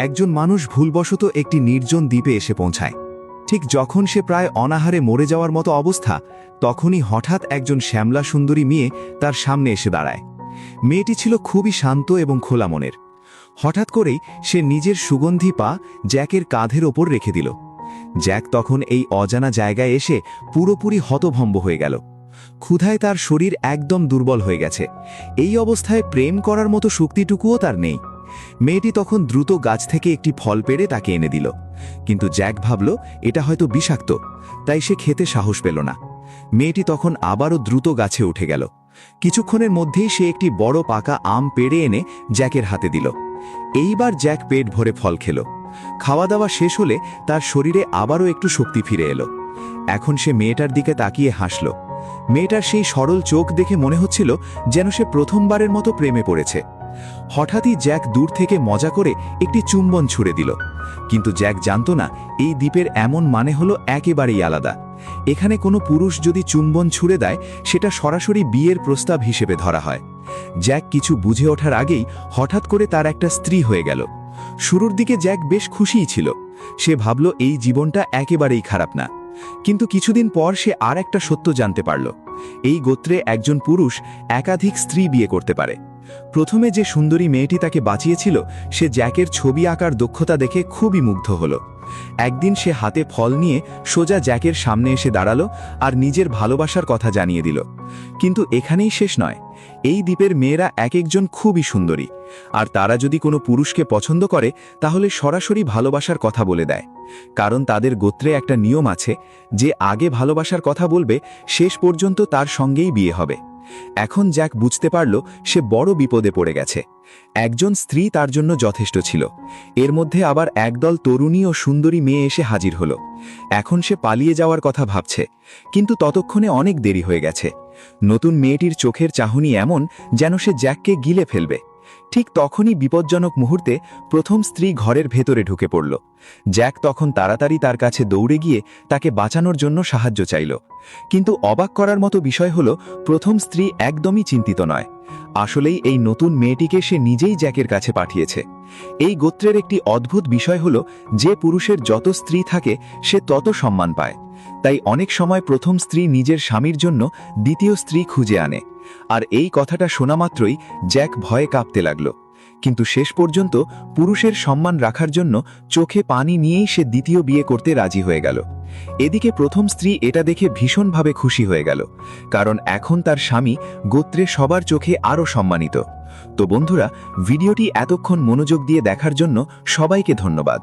একজন মানুষ ভুলবশত একটি নির্জন দ্বীপে এসে পৌঁছায়। ঠিক যখন সে প্রায় অনাহারে মরে যাওয়ার মতো অবস্থা, তখনই হঠাৎ একজন শ্যামলা সুন্দরী মেয়ে তার সামনে এসে দাঁড়ায়। মেয়েটি ছিল খুবই শান্ত এবং খোলা মনের। হঠাৎ করেই সে নিজের সুগন্ধি পা জ্যাকের কাঁধের ওপর রেখে দিল। জ্যাক তখন এই অজানা জায়গায় এসে পুরোপুরি হতভম্ব হয়ে গেল। ক্ষুধায় তার শরীর একদম দুর্বল হয়ে গেছে। এই অবস্থায় প্রেম করার মতো শক্তিটুকুও তার নেই। মেয়েটি তখন দ্রুত গাছ থেকে একটি ফল পেড়ে তাকে এনে দিল, কিন্তু জ্যাক ভাবল এটা হয়তো বিষাক্ত, তাই সে খেতে সাহস পেল না। মেয়েটি তখন আবারও দ্রুত গাছে উঠে গেল। কিছুক্ষণের মধ্যেই সে একটি বড় পাকা আম পেড়ে এনে জ্যাকের হাতে দিল। এইবার জ্যাক পেট ভরে ফল খেল। খাওয়া দাওয়া শেষ হলে তার শরীরে আবারও একটু শক্তি ফিরে এলো। এখন সে মেয়েটার দিকে তাকিয়ে হাসল। মেয়েটার সেই সরল চোখ দেখে মনে হচ্ছিল যেন সে প্রথমবারের মতো প্রেমে পড়েছে। হঠাৎই জ্যাক দূর থেকে মজা করে একটি চুম্বন ছুড়ে দিল, কিন্তু জ্যাক জানত না এই দ্বীপের এমন মানে হলো একেবারেই আলাদা। এখানে কোনো পুরুষ যদি চুম্বন ছুড়ে দেয়, সেটা সরাসরি বিয়ের প্রস্তাব হিসেবে ধরা হয়। জ্যাক কিছু বুঝে ওঠার আগেই হঠাৎ করে তার একটা স্ত্রী হয়ে গেল। শুরুর দিকে জ্যাক বেশ খুশিই ছিল। সে ভাবল এই জীবনটা একেবারেই খারাপ না। কিন্তু কিছুদিন পর সে আর একটা সত্য জানতে পারল। এই গোত্রে একজন পুরুষ একাধিক স্ত্রী বিয়ে করতে পারে। প্রথমে যে সুন্দরী মেয়েটি তাকে বাঁচিয়েছিল, সে জ্যাকের ছবি আঁকার দক্ষতা দেখে খুবই মুগ্ধ হল। একদিন সে হাতে ফল নিয়ে সোজা জ্যাকের সামনে এসে দাঁড়ালো আর নিজের ভালোবাসার কথা জানিয়ে দিল। কিন্তু এখানেই শেষ নয়। এই দ্বীপের মেয়েরা এক একজন খুবই সুন্দরী, আর তারা যদি কোনো পুরুষকে পছন্দ করে তাহলে সরাসরি ভালোবাসার কথা বলে দেয়। কারণ তাদের গোত্রে একটা নিয়ম আছে, যে আগে ভালোবাসার কথা বলবে শেষ পর্যন্ত তার সঙ্গেই বিয়ে হবে। এখন জ্যাক বুঝতে পারল সে বড় বিপদে পড়ে গেছে। একজন স্ত্রী তার জন্য যথেষ্ট ছিল, এর মধ্যে আবার একদল তরুণী ও সুন্দরী মেয়ে এসে হাজির হলো। এখন সে পালিয়ে যাওয়ার কথা ভাবছে, কিন্তু ততক্ষণে অনেক দেরি হয়ে গেছে। নতুন মেয়েটির চোখের চাহনি এমন যেন সে জ্যাককে গিলে ফেলবে। ঠিক তখনই বিপজ্জনক মুহূর্তে প্রথম স্ত্রী ঘরের ভেতরে ঢুকে পড়ল। জ্যাক তখন তাড়াতাড়ি তার কাছে দৌড়ে গিয়ে তাকে বাঁচানোর জন্য সাহায্য চাইল। কিন্তু অবাক করার মতো বিষয় হলো, প্রথম স্ত্রী একদমই চিন্তিত নয়। আসলেই এই নতুন মেয়েটিকে সে নিজেই জ্যাকের কাছে পাঠিয়েছে। এই গোত্রের একটি অদ্ভুত বিষয় হলো, যে পুরুষের যত স্ত্রী থাকে সে তত সম্মান পায়। তাই অনেক সময় প্রথম স্ত্রী নিজের স্বামীর জন্য দ্বিতীয় স্ত্রী খুঁজে আনে। আর এই কথাটা শোনা মাত্রই জ্যাক ভয়ে কাঁপতে লাগল। কিন্তু শেষ পর্যন্ত পুরুষের সম্মান রাখার জন্য চোখে পানি নিয়েই সে দ্বিতীয় বিয়ে করতে রাজি হয়ে গেল। এদিকে প্রথম স্ত্রী এটা দেখে ভীষণভাবে খুশি হয়ে গেল, কারণ এখন তার স্বামী গোত্রে সবার চোখে আরও সম্মানিত। তো বন্ধুরা, ভিডিওটি এতক্ষণ মনোযোগ দিয়ে দেখার জন্য সবাইকে ধন্যবাদ।